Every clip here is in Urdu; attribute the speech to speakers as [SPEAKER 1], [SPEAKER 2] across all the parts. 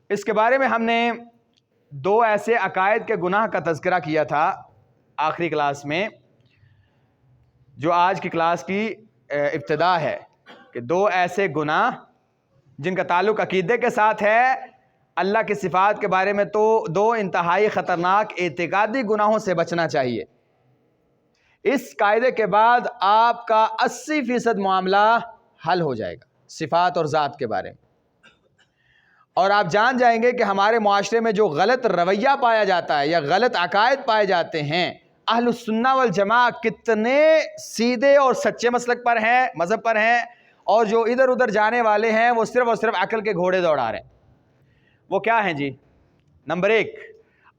[SPEAKER 1] اس کے بارے میں ہم نے دو ایسے عقائد کے گناہ کا تذکرہ کیا تھا آخری کلاس میں، جو آج کی کلاس کی ابتدا ہے، کہ دو ایسے گناہ جن کا تعلق عقیدے کے ساتھ ہے، اللہ کی صفات کے بارے میں تو دو انتہائی خطرناک اعتقادی گناہوں سے بچنا چاہیے۔ اس قاعدے کے بعد آپ کا 80% معاملہ حل ہو جائے گا صفات اور ذات کے بارے میں، اور آپ جان جائیں گے کہ ہمارے معاشرے میں جو غلط رویہ پایا جاتا ہے یا غلط عقائد پائے جاتے ہیں، اہل السنہ والجماعہ کتنے سیدھے اور سچے مسلک پر ہیں، مذہب پر ہیں، اور جو ادھر ادھر جانے والے ہیں وہ صرف اور صرف عقل کے گھوڑے دوڑا رہے ہیں۔ وہ کیا ہیں جی؟ نمبر 1،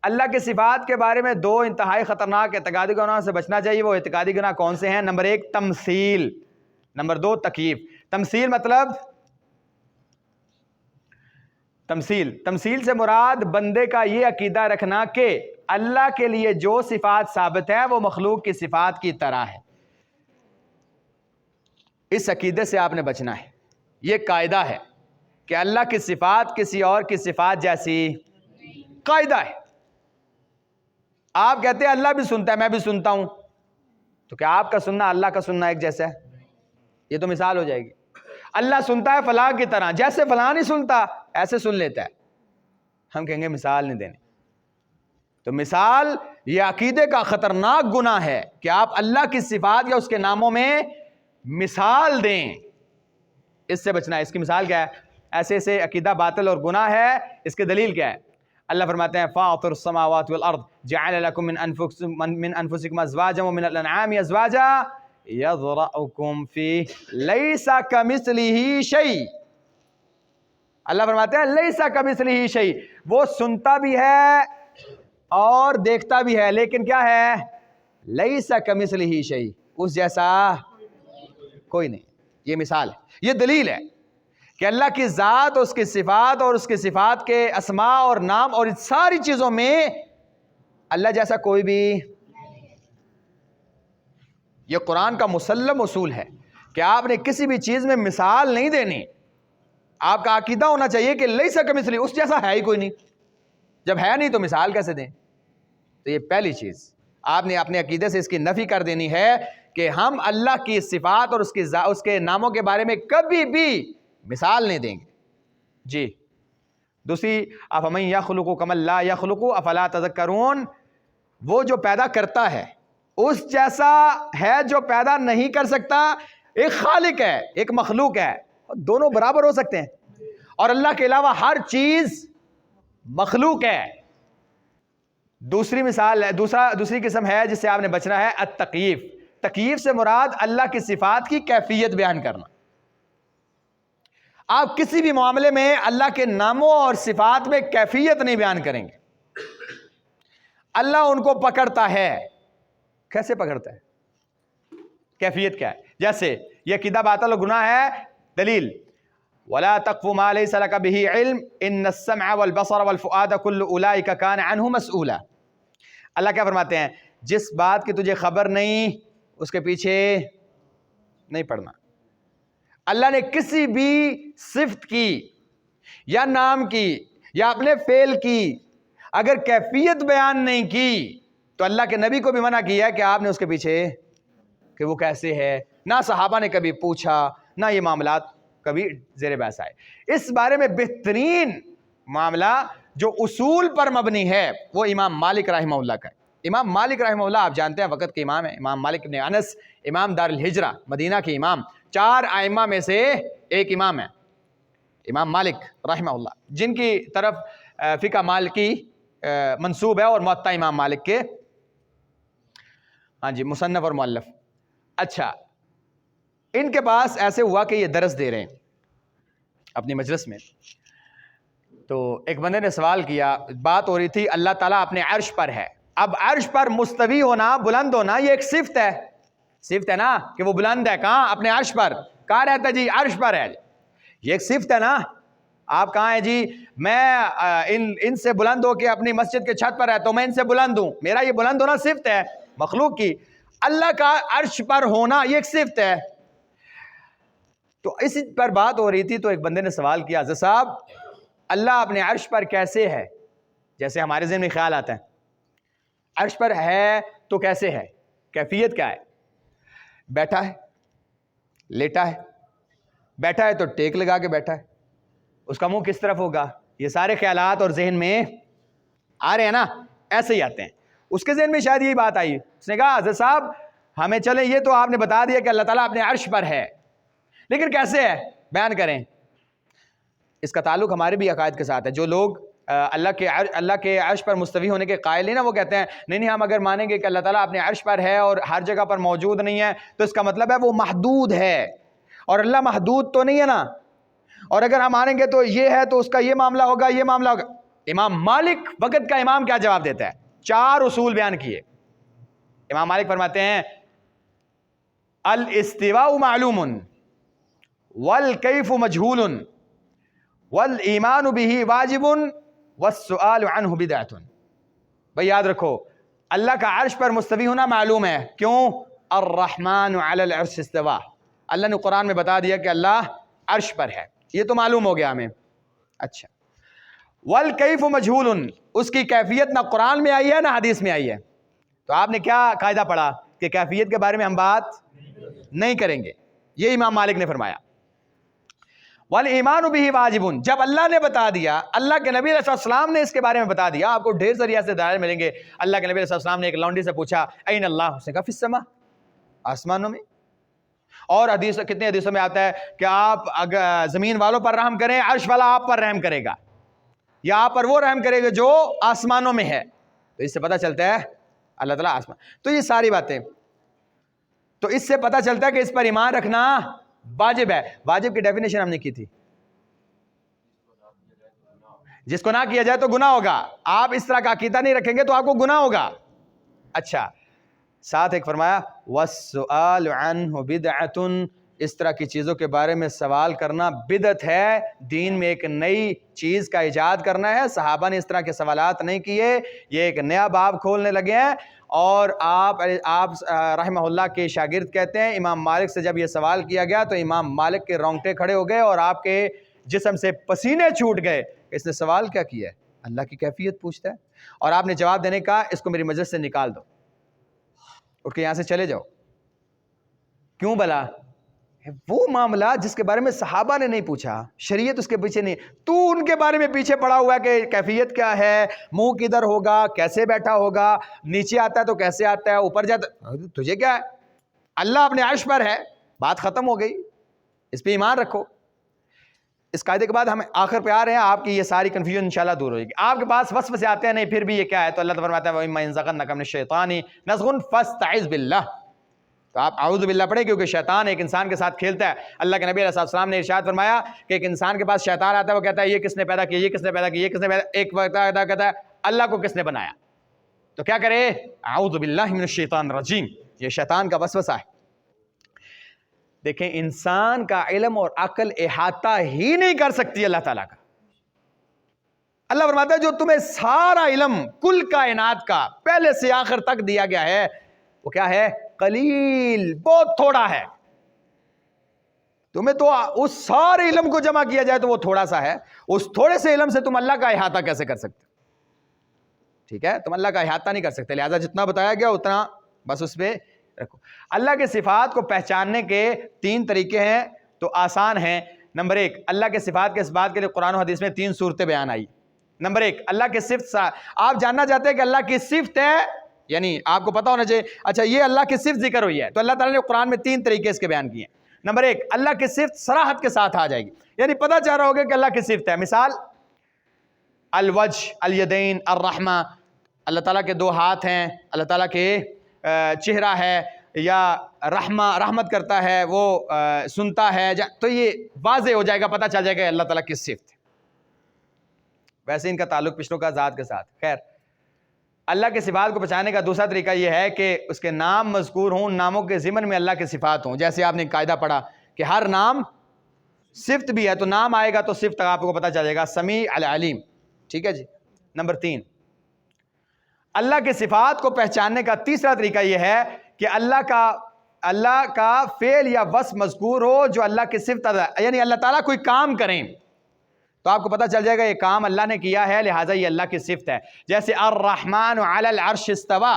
[SPEAKER 1] اللہ کی صفات کے بارے میں دو انتہائی خطرناک اعتقادی گناہوں سے بچنا چاہیے۔ وہ اعتقادی گناہ کون سے ہیں؟ Number 1 تمثیل، number 2 تکییف۔ تمثیل مطلب تمثیل سے مراد بندے کا یہ عقیدہ رکھنا کہ اللہ کے لیے جو صفات ثابت ہے وہ مخلوق کی صفات کی طرح ہے۔ اس عقیدے سے آپ نے بچنا ہے۔ یہ قاعدہ ہے کہ اللہ کی صفات کسی اور کی صفات جیسی قاعدہ ہے۔ آپ کہتے ہیں اللہ بھی سنتا ہے، میں بھی سنتا ہوں، تو کیا آپ کا سننا اللہ کا سننا ایک جیسا ہے؟ یہ تو مثال ہو جائے گی۔ اللہ سنتا ہے فلاں کی طرح، جیسے فلاں نہیں سنتا ایسے سن لیتا ہے، ہم کہیں گے مثال نہیں دینے۔ تو مثال یہ عقیدے کا خطرناک گناہ ہے کہ آپ اللہ کی صفات یا اس کے ناموں میں مثال دیں۔ اس سے بچنا ہے۔ اس کی مثال کیا ہے؟ ایسے ایسے عقیدہ باطل اور گناہ ہے، اس کی دلیل کیا ہے؟ اللہ فرماتے ہیں فاطر السماوات والارض جعل لكم من انفسكم ازواجا ومن الانعام ازواجا يذرأكم فيه ليس كمثله شيء۔ اللہ فرماتے ہیں لیس کمثلہ شیء، وہ سنتا بھی ہے اور دیکھتا بھی ہے، لیکن کیا ہے؟ لیس کمثلہ شیء، اس جیسا کوئی نہیں۔ یہ مثال ہے، یہ دلیل ہے کہ اللہ کی ذات، اس کی صفات اور اس کی صفات کے اسماء اور نام اور ان ساری چیزوں میں اللہ جیسا کوئی بھی۔ یہ قرآن کا مسلم اصول ہے کہ آپ نے کسی بھی چیز میں مثال نہیں دینی۔ آپ کا عقیدہ ہونا چاہیے کہ لیس کمثلہ، اس جیسا ہے ہی کوئی نہیں۔ جب ہے نہیں تو مثال کیسے دیں؟ تو یہ پہلی چیز آپ نے اپنے عقیدے سے اس کی نفی کر دینی ہے کہ ہم اللہ کی صفات اور اس کے ناموں کے بارے میں کبھی بھی مثال نہیں دیں گے۔ جی دوسری، افمن یخلق کمن لا یخلق افلا تذکرون، وہ جو پیدا کرتا ہے اس جیسا ہے جو پیدا نہیں کر سکتا۔ ایک خالق ہے، ایک مخلوق ہے، دونوں برابر ہو سکتے ہیں، اور اللہ کے علاوہ ہر چیز مخلوق ہے۔ دوسری مثال ہے، دوسری قسم ہے جس سے آپ نے بچنا ہے التکییف۔ تکییف سے مراد اللہ کی صفات کی کیفیت بیان کرنا۔ آپ کسی بھی معاملے میں اللہ کے ناموں اور صفات میں کیفیت نہیں بیان کریں گے۔ اللہ ان کو پکڑتا ہے، کیسے پکڑتا ہے؟ کیفیت کیا ہے؟ جیسے یہ عقیدہ باطل و گناہ ہے، دلیل وَلَا تَقْفُ مَا لَيْسَ لَكَ بِهِ عِلْمٍ إِنَّ السَّمْعَ وَالْبَصَرَ وَالْفُؤَادَ كُلُّ أُولَٰئِكَ كَانَ عَنْهُ مسؤولا۔ اللہ کیا فرماتے ہیں؟ جس بات کی تجھے خبر نہیں اس کے پیچھے نہیں پڑنا۔ اللہ نے کسی بھی صفت کی یا نام کی یا اپنے فعل کی اگر کیفیت بیان نہیں کی تو اللہ کے نبی کو بھی منع کیا ہے کہ آپ نے اس کے پیچھے کہ وہ کیسے ہے۔ نہ صحابہ نے کبھی پوچھا، نہ یہ معاملات کبھی زیر بحث آئے۔ اس بارے میں بہترین معاملہ جو اصول پر مبنی ہے وہ امام مالک رحمہ اللہ کا ہے۔ امام مالک رحمہ اللہ آپ جانتے ہیں وقت کے امام ہیں، امام مالک بن انس، امام دار الہجرہ، مدینہ کے امام، 4 ائمہ میں سے ایک امام ہے امام مالک رحمہ اللہ، جن کی طرف فقہ مالکی منسوب ہے، اور موطا امام مالک کے ہاں جی مصنف اور مؤلف۔ اچھا، ان کے پاس ایسے ہوا کہ یہ درس دے رہے ہیں اپنی مجلس میں، تو ایک بندے نے سوال کیا، بات ہو رہی تھی اللہ تعالیٰ اپنے عرش پر ہے۔ اب عرش پر مستوی ہونا، بلند ہونا، یہ ایک صفت ہے، صفت ہے نا کہ وہ بلند ہے۔ کہاں؟ اپنے عرش پر۔ کہاں رہتا ہے جی؟ عرش پر ہے۔ یہ ایک صفت ہے نا۔ آپ کہاں ہیں جی؟ میں ان سے بلند ہو کے اپنی مسجد کے چھت پر رہتا ہوں، میں ان سے بلند ہوں، میرا یہ بلند ہونا صفت ہے مخلوق کی۔ اللہ کا عرش پر ہونا یہ ایک صفت ہے۔ تو اسی پر بات ہو رہی تھی تو ایک بندے نے سوال کیا، حضرت صاحب اللہ اپنے عرش پر کیسے ہے؟ جیسے ہمارے ذہن میں خیال آتا ہے عرش پر ہے تو کیسے ہے، کیفیت کیا ہے؟ بیٹھا ہے، لیٹا ہے، بیٹھا ہے تو ٹیک لگا کے بیٹھا ہے، اس کا منہ کس طرف ہوگا؟ یہ سارے خیالات اور ذہن میں آ رہے ہیں نا، ایسے ہی آتے ہیں. اس کے ذہن میں شاید یہی بات آئی، اس نے کہا حضرت صاحب ہمیں چلیں، یہ تو آپ نے بتا دیا کہ اللہ تعالیٰ اپنے عرش پر ہے، لیکن کیسے ہے بیان کریں. اس کا تعلق ہمارے بھی عقائد کے ساتھ ہے. جو لوگ اللہ کے عرش پر مستوی ہونے کے قائل ہیں نا، وہ کہتے ہیں نہیں ہم اگر مانیں گے کہ اللہ تعالیٰ اپنے عرش پر ہے اور ہر جگہ پر موجود نہیں ہے تو اس کا مطلب ہے وہ محدود ہے، اور اللہ محدود تو نہیں ہے نا، اور اگر ہم مانیں گے تو یہ ہے تو اس کا یہ معاملہ ہوگا، یہ معاملہ ہوگا. امام مالک وقت کا امام کیا جواب دیتا ہے؟ 4 اصول بیان کیے. امام مالک فرماتے ہیں الاستواء معلوم والکیف مجہول والایمان به واجب والسؤال عنہ بدعۃ. بھئی یاد رکھو، اللہ کا عرش پر مستوی ہونا معلوم ہے. کیوں؟ الرحمن علی العرش استوى. اللہ نے قرآن میں بتا دیا کہ اللہ عرش پر ہے، یہ تو معلوم ہو گیا ہمیں. اچھا، والکیف مجہول، اس کی کیفیت نہ قرآن میں آئی ہے نہ حدیث میں آئی ہے. تو آپ نے کیا قاعدہ پڑھا کہ کیفیت کے بارے میں ہم بات نہیں کریں گے. یہ امام مالک نے فرمایا. والایمان به واجب، جب اللہ نے بتا دیا، اللہ کے نبی علیہ السلام نے اس کے بارے میں بتا دیا. آپ کو ڈھیر ذریعہ سے دلائل ملیں گے. اللہ کے نبی علیہ السلام نے ایک لونڈی سے پوچھا این اللہ، اس نے کہا فی السماء، آسمانوں میں. اور حدیث کتنے حدیثوں میں آتا ہے کہ آپ اگر زمین والوں پر رحم کریں، عرش والا آپ پر رحم کرے گا، یا آپ پر وہ رحم کرے گا جو آسمانوں میں ہے. تو اس سے پتہ چلتا ہے اللہ تعالیٰ آسمان. تو یہ ساری باتیں، تو اس سے پتہ چلتا ہے کہ اس پر ایمان رکھنا واجب ہے. واجب کی ڈیفینیشن ہم نے کی تھی، جس کو نہ کیا جائے تو گناہ ہوگا. آپ اس طرح کا عقیدہ نہیں رکھیں گے تو آپ کو گناہ ہوگا. اچھا، ساتھ ایک فرمایا والسؤال عنہ بدعۃ، اس طرح کی چیزوں کے بارے میں سوال کرنا بدعت ہے. دین میں ایک نئی چیز کا ایجاد کرنا ہے. صحابہ نے اس طرح کے سوالات نہیں کیے، یہ ایک نیا باب کھولنے لگے ہیں. اور آپ رحمہ اللہ کے شاگرد کہتے ہیں امام مالک سے جب یہ سوال کیا گیا تو امام مالک کے رونگٹے کھڑے ہو گئے اور آپ کے جسم سے پسینے چھوٹ گئے. اس نے سوال کیا کیا ہے؟ اللہ کی کیفیت پوچھتا ہے. اور آپ نے جواب دینے کا اس کو میری مجلس سے نکال دو، اٹھ کے یہاں سے چلے جاؤ. کیوں بلا؟ وہ معاملہ جس کے بارے میں صحابہ نے نہیں پوچھا، شریعت اس کے پیچھے نہیں، تو ان کے بارے میں پیچھے پڑا ہوا ہے کہ کیفیت کیا ہے، منہ کدھر ہوگا، کیسے بیٹھا ہوگا، نیچے آتا ہے تو کیسے آتا ہے، اوپر جاتا. تجھے کیا ہے؟ اللہ اپنے عرش پر ہے، بات ختم ہو گئی. اس پہ ایمان رکھو. اس قاعدے کے بعد ہم آخر پہ آ رہے ہیں. آپ کی یہ ساری کنفیوژن انشاءاللہ دور ہوگی. آپ کے پاس وسوسے آتے ہیں نہیں پھر بھی یہ کیا ہے، تو اللہ فرماتا ہے وَإِمَّا يَنزَغَنَّكَ مِنَ الشَّيْطَانِ نَزْغٌ فَاسْتَعِذْ بِاللَّهِ. تو آپ اعوذ باللہ پڑھیں، کیونکہ شیطان ایک انسان کے ساتھ کھیلتا ہے. اللہ کے نبی علیہ السلام نے ارشاد فرمایا کہ ایک انسان کے پاس شیطان آتا ہے، وہ کہتا ہے یہ کس نے پیدا کیا، یہ کس نے پیدا کیا، یہ کس نے پیدا، ایک وقت کہتا ہے اللہ کو کس نے بنایا. تو کیا کرے؟ اعوذ باللہ من الشیطان الرجیم. یہ شیطان کا وسوسہ ہے. دیکھیں، انسان کا علم اور عقل احاطہ ہی نہیں کر سکتی اللہ تعالیٰ کا. اللہ فرماتا ہے جو تمہیں سارا علم کل کائنات کا پہلے سے آخر تک دیا گیا ہے وہ کیا ہے؟ قلیل، بہت تھوڑا ہے. تمہیں تو اس سارے علم کو جمع کیا جائے تو وہ تھوڑا سا ہے. اس تھوڑے سے علم سے تم اللہ کا احاطہ کیسے کر سکتے؟ ٹھیک ہے، تم اللہ کا احاطہ نہیں کر سکتے. لہذا جتنا بتایا گیا اتنا بس اس پہ رکھو. اللہ کے صفات کو پہچاننے کے 3 طریقے ہیں تو آسان ہیں. نمبر 1، اللہ کے صفات کے اس بات کے لیے قرآن و حدیث میں 3 صورتیں بیان آئی. نمبر 1، اللہ کے صفت، آپ جاننا چاہتے ہیں کہ اللہ کی صفت ہے، یعنی آپ کو پتا ہونا چاہیے اچھا یہ اللہ کی صفت ذکر ہوئی ہے تو اللہ تعالیٰ نے قرآن میں 3 طریقے اس کے بیان کیے ہیں. نمبر 1، اللہ کی صفت صراحت کے ساتھ آ جائے گی، یعنی پتہ چل رہا ہوگا کہ اللہ کی صفت ہے. مثال الوجہ، الیدین، الرحمہ، اللہ تعالیٰ کے 2 ہاتھ ہیں، اللہ تعالیٰ کے چہرہ ہے، یا رحمت کرتا ہے، وہ سنتا ہے، تو یہ واضح ہو جائے گا، پتہ چل جائے گا اللہ تعالیٰ کی صفت ہے. ویسے ان کا تعلق پچھلوں کا ذات کے ساتھ. خیر، اللہ کے صفات کو پہچاننے کا دوسرا طریقہ یہ ہے کہ اس کے نام مذکور ہوں، ناموں کے ضمن میں اللہ کے صفات ہوں. جیسے آپ نے قاعدہ پڑھا کہ ہر نام صفت بھی ہے تو نام آئے گا تو صفت آپ کو پتہ چل جائے گا، سمیع العلیم. ٹھیک ہے جی. نمبر 3، اللہ کے صفات کو پہچاننے کا تیسرا طریقہ یہ ہے کہ اللہ کا فعل یا وصف مذکور ہو جو اللہ کی صفت، یعنی اللہ تعالیٰ کوئی کام کریں تو آپ کو پتہ چل جائے گا یہ کام اللہ نے کیا ہے، لہٰذا یہ اللہ کی صفت ہے. جیسے الرحمن علی العرش استوى،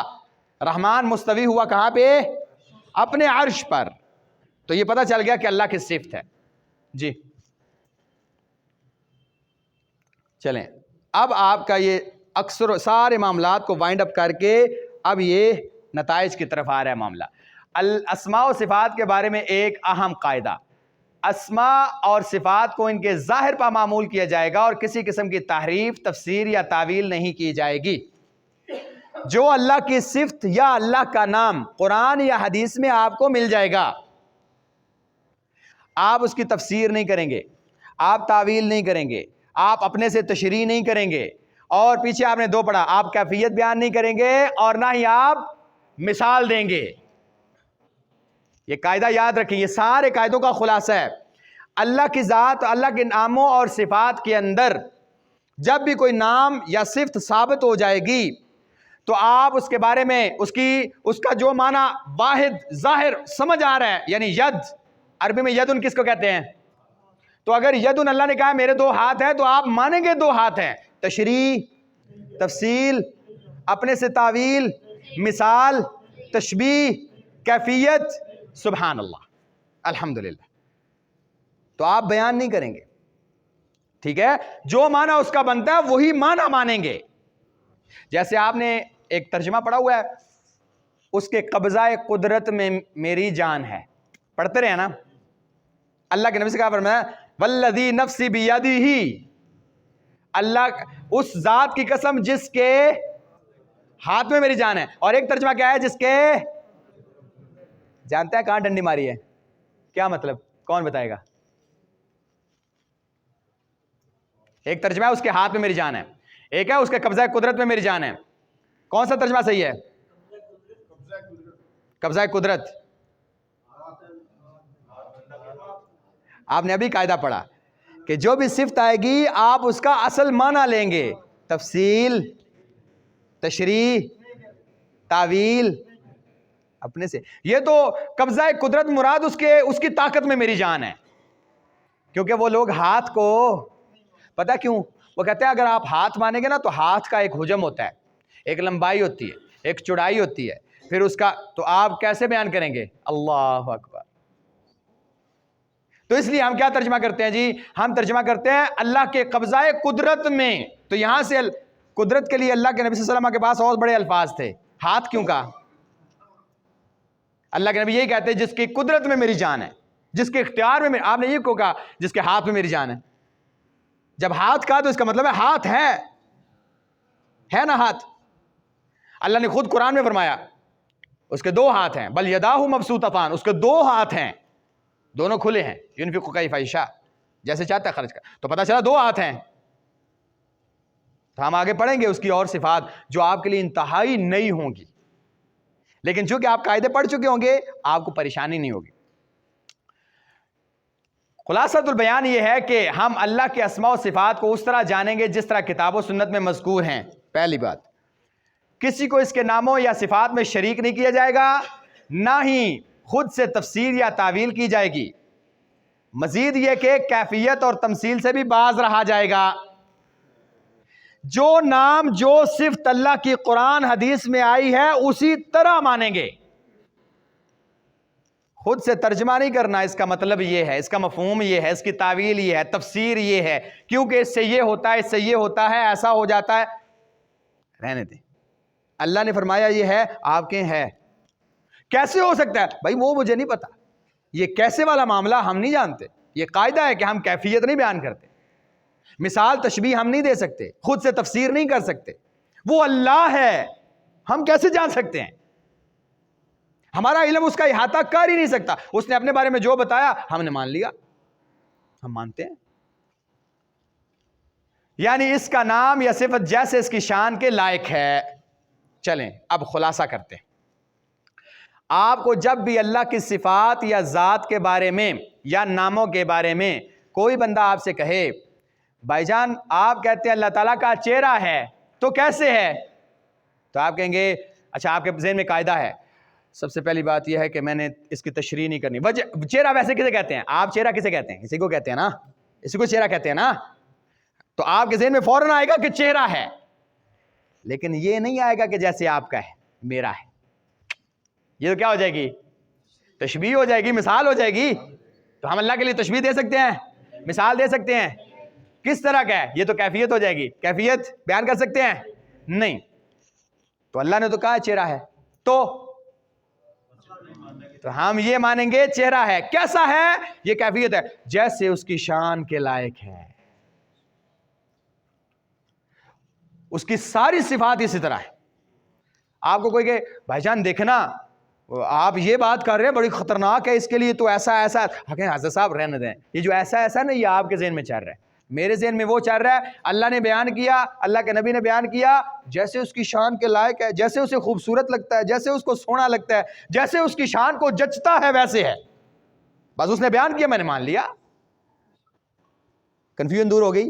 [SPEAKER 1] رحمان مستوی ہوا کہاں پہ؟ اپنے عرش پر. تو یہ پتہ چل گیا کہ اللہ کی صفت ہے. جی چلیں، اب آپ کا یہ اکثر سارے معاملات کو وائنڈ اپ کر کے اب یہ نتائج کی طرف آ رہا ہے معاملہ. الاسماء و صفات کے بارے میں ایک اہم قاعدہ، اسماء اور صفات کو ان کے ظاہر پا معمول کیا جائے گا اور کسی قسم کی تحریف، تفسیر یا تعویل نہیں کی جائے گی. جو اللہ کی صفت یا اللہ کا نام قرآن یا حدیث میں آپ کو مل جائے گا، آپ اس کی تفسیر نہیں کریں گے، آپ تعویل نہیں کریں گے، آپ اپنے سے تشریح نہیں کریں گے، اور پیچھے آپ نے دو پڑھا، آپ کیفیت بیان نہیں کریں گے اور نہ ہی آپ مثال دیں گے. یہ قاعدہ یاد رکھیں، یہ سارے قاعدوں کا خلاصہ ہے. اللہ کی ذات، اللہ کے ناموں اور صفات کے اندر جب بھی کوئی نام یا صفت ثابت ہو جائے گی تو آپ اس کے بارے میں اس کا جو معنی واحد ظاہر سمجھ آ رہا ہے، یعنی ید، عربی میں یدن کس کو کہتے ہیں؟ تو اگر یدن اللہ نے کہا میرے دو ہاتھ ہیں تو آپ مانیں گے دو ہاتھ ہیں. تشریح، تفصیل، اپنے سے تعویل، مثال، تشبیہ، کیفیت، سبحان اللہ، الحمدللہ، تو آپ بیان نہیں کریں گے. ٹھیک ہے؟ جو معنی اس کا بنتا ہے وہی معنی مانیں گے. جیسے آپ نے ایک ترجمہ پڑھا ہوا ہے، اس کے قبضہ قدرت میں میری جان ہے، پڑھتے رہے نا. اللہ کے نبی سے کہا فرمایا والذی نفسی بیدہ، اللہ اس ذات کی قسم جس کے ہاتھ میں میری جان ہے. اور ایک ترجمہ کیا ہے؟ جس کے، جانتے ہیں کہاں ڈنڈی ماری ہے؟ کیا مطلب؟ کون بتائے گا؟ ایک ترجمہ ہے اس کے ہاتھ میں میری جان ہے، ایک ہے اس کے قبضہ قدرت میں میری جان ہے. کون سا ترجمہ صحیح ہے؟ قبضہ قدرت. آپ نے ابھی قاعدہ پڑھا کہ جو بھی صفت آئے گی آپ اس کا اصل معنی لیں گے، تفصیل، تشریح، تعویل، اپنے سے. یہ تو قبضہ قدرت مراد اس کی طاقت میں میری جان ہے. کیونکہ وہ لوگ ہاتھ کو، پتہ کیوں؟ وہ کہتے ہیں اگر آپ ہاتھ مانیں گے نا تو ہاتھ کا ایک حجم ہوتا ہے، ایک لمبائی ہوتی ہے، ایک چوڑائی ہوتی ہے، پھر اس کا تو آپ کیسے بیان کریں گے؟ اللہ اکبر. تو اس لیے ہم کیا ترجمہ کرتے ہیں جی؟ ہم ترجمہ کرتے ہیں اللہ کے قبضہ قدرت میں. تو یہاں سے قدرت کے لیے اللہ کے نبی صلی اللہ علیہ وسلم کے پاس اور بڑے الفاظ تھے. ہاتھ کیوں کہا؟ اللہ کے نبی یہی کہتے ہیں جس کی قدرت میں میری جان ہے، جس کے اختیار میں آپ نے یہ کیوں کہا جس کے ہاتھ میں میری جان ہے؟ جب ہاتھ کہا تو اس کا مطلب ہے ہاتھ ہے نا ہاتھ. اللہ نے خود قرآن میں فرمایا اس کے دو ہاتھ ہیں، بل یداہ مبسوطتان، اس کے دو ہاتھ ہیں، دونوں کھلے ہیں، ينفق کیف یشاء، جیسے چاہتا ہے خرچ کر. تو پتہ چلا دو ہاتھ ہیں. تو ہم آگے پڑھیں گے اس کی اور صفات جو آپ کے لیے انتہائی نئی ہوں گی، لیکن چونکہ آپ قاعدے پڑھ چکے ہوں گے آپ کو پریشانی نہیں ہوگی. خلاصۃ البیان یہ ہے کہ ہم اللہ کے اسماء و صفات کو اس طرح جانیں گے جس طرح کتاب و سنت میں مذکور ہیں. پہلی بات، کسی کو اس کے ناموں یا صفات میں شریک نہیں کیا جائے گا، نہ ہی خود سے تفسیر یا تعویل کی جائے گی. مزید یہ کہ کیفیت اور تمثیل سے بھی باز رہا جائے گا. جو نام، جو صفت اللہ کی قرآن حدیث میں آئی ہے اسی طرح مانیں گے. خود سے ترجمہ نہیں کرنا، اس کا مطلب یہ ہے، اس کا مفہوم یہ ہے، اس کی تعویل یہ ہے، تفسیر یہ ہے، کیونکہ اس سے یہ ہوتا ہے، اس سے یہ ہوتا ہے، ایسا ہو جاتا ہے. رہنے دیں. اللہ نے فرمایا یہ ہے، آپ کے ہے. کیسے ہو سکتا ہے بھائی؟ وہ مجھے نہیں پتا. یہ کیسے والا معاملہ ہم نہیں جانتے. یہ قاعدہ ہے کہ ہم کیفیت نہیں بیان کرتے، مثال تشبیہ ہم نہیں دے سکتے، خود سے تفسیر نہیں کر سکتے. وہ اللہ ہے، ہم کیسے جان سکتے ہیں؟ ہمارا علم اس کا احاطہ کر ہی نہیں سکتا. اس نے اپنے بارے میں جو بتایا ہم نے مان لیا، ہم مانتے ہیں. یعنی اس کا نام یا صفت جیسے اس کی شان کے لائق ہے. چلیں اب خلاصہ کرتے ہیں. آپ کو جب بھی اللہ کی صفات یا ذات کے بارے میں یا ناموں کے بارے میں کوئی بندہ آپ سے کہے بھائی جان آپ کہتے ہیں اللہ تعالیٰ کا چہرہ ہے تو کیسے ہے؟ تو آپ کہیں گے اچھا آپ کے ذہن میں قاعدہ ہے. سب سے پہلی بات یہ ہے کہ میں نے اس کی تشریح نہیں کرنی. چہرہ ویسے کسے کہتے ہیں؟ آپ چہرہ کسے کہتے ہیں؟ اسی کو کہتے ہیں نا، اسی کو چہرہ کہتے ہیں نا. تو آپ کے ذہن میں فوراً آئے گا کہ چہرہ ہے، لیکن یہ نہیں آئے گا کہ جیسے آپ کا ہے میرا ہے. یہ تو کیا ہو جائے گی؟ تشبیہ ہو جائے گی، مثال ہو جائے گی. تو ہم اللہ کے لیے تشبیہ دے سکتے ہیں، مثال دے سکتے ہیں؟ کس طرح کا ہے؟ یہ تو کیفیت ہو جائے گی. کیفیت بیان کر سکتے ہیں؟ نہیں. تو اللہ نے تو کہا چہرہ ہے، تو ہم یہ مانیں گے چہرہ ہے. کیسا ہے؟ یہ کیفیت ہے، جیسے اس کی شان کے لائق ہے. اس کی ساری صفات اسی طرح ہے. آپ کو کوئی کہ بھائی جان دیکھنا آپ یہ بات کر رہے ہیں بڑی خطرناک ہے، اس کے لیے تو ایسا ایسا. حضرت صاحب رہنے دیں، یہ جو ایسا ایسا نہیں، یہ آپ کے ذہن میں چل رہا ہے، میرے ذہن میں وہ چل رہا ہے. اللہ نے بیان کیا، اللہ کے نبی نے بیان کیا، جیسے اس کی شان کے لائق ہے، جیسے اسے خوبصورت لگتا ہے، جیسے اس کو سونا لگتا ہے، جیسے اس کی شان کو جچتا ہے ویسے ہے. بس اس نے بیان کیا، میں نے مان لیا. کنفیوژن دور ہو گئی.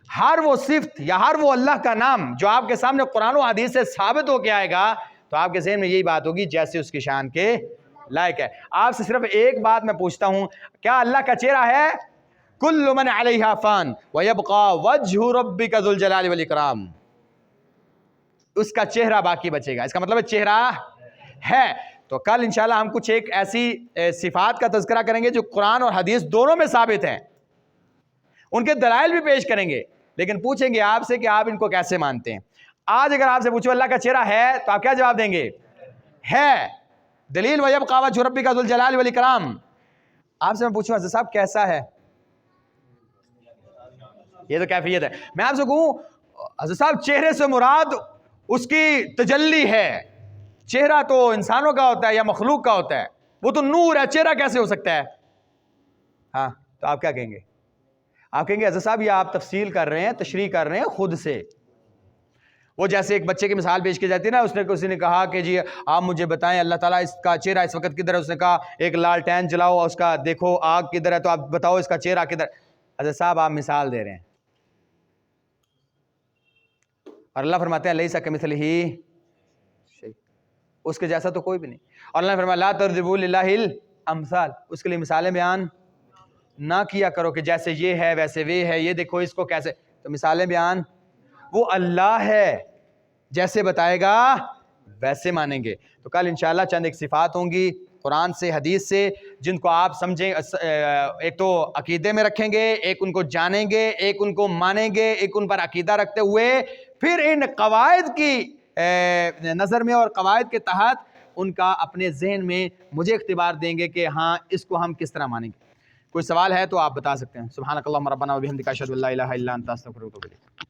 [SPEAKER 1] ہر وہ صفت یا ہر وہ اللہ کا نام جو آپ کے سامنے قرآن و حدیث سے ثابت ہو کے آئے گا تو آپ کے ذہن میں یہی بات ہوگی جیسے اس کی شان کے لائق ہے. آپ سے صرف ایک بات میں پوچھتا ہوں، کیا اللہ کا چہرہ ہے؟ کل من علیہا فان ویبقى وجہ ربک ذو الجلال والاکرام. اس کا چہرہ باقی بچے گا، اس کا مطلب ہے چہرہ ہے. تو کل انشاءاللہ ہم کچھ ایک ایسی صفات کا تذکرہ کریں گے جو قرآن اور حدیث دونوں میں ثابت ہیں، ان کے دلائل بھی پیش کریں گے، لیکن پوچھیں گے آپ سے کہ آپ ان کو کیسے مانتے ہیں. آج اگر آپ سے پوچھو اللہ کا چہرہ ہے تو آپ کیا جواب دیں گے؟ ہے. دلیل وَيَبْقَى وَجْهُ رَبِّكَ ذُو الْجَلَالِ وَالْإِكْرَامِ. آپ سے میں پوچھوں حضرت صاحب کیسا ہے؟ یہ تو کیفیت ہے. میں آپ سے کہوں حضرت صاحب چہرے سے مراد اس کی تجلی ہے. چہرہ تو انسانوں کا ہوتا ہے یا مخلوق کا ہوتا ہے، وہ تو نور ہے، چہرہ کیسے ہو سکتا ہے؟ ہاں تو آپ کیا کہیں گے؟ آپ کہیں گے حضرت صاحب یہ آپ تفصیل کر رہے ہیں، تشریح کر رہے ہیں خود سے. وہ جیسے ایک بچے کی مثال پیش کی جاتی ہے نا، کسی نے کہا کہ جی آپ مجھے بتائیں اللہ تعالیٰ اس کا چہرہ اس وقت کدھر ہے. اس نے کہا ایک لالٹین جلاؤ اور اس کا دیکھو آگ کدھر ہے، تو آپ بتاؤ اس کا چہرہ کدھر. حضرت صاحب آپ مثال دے رہے ہیں، اور اللہ فرماتے ہیں لیس کمثلہ شیء، اس کے جیسا تو کوئی بھی نہیں. اور اللہ نے فرمایا لا تضربوا للہ الامثال، اس کے لیے مثالیں بیان نہ کیا کرو کہ جیسے یہ ہے ویسے وہ ہے، یہ دیکھو اس کو کیسے. تو مثالیں بیان، وہ اللہ ہے، جیسے بتائے گا ویسے مانیں گے. تو کل انشاءاللہ چند ایک صفات ہوں گی قرآن سے حدیث سے جن کو آپ سمجھیں، ایک تو عقیدے میں رکھیں گے، ایک ان کو جانیں گے، ایک ان کو مانیں گے، ایک ان پر عقیدہ رکھتے ہوئے پھر ان قواعد کی نظر میں اور قواعد کے تحت ان کا اپنے ذہن میں مجھے اختبار دیں گے کہ ہاں اس کو ہم کس طرح مانیں گے. کوئی سوال ہے تو آپ بتا سکتے ہیں. سبحانک اللہم ربنا و بحمدک اشہد ان لا الہ الا انت استغفرک و اتوب الیک.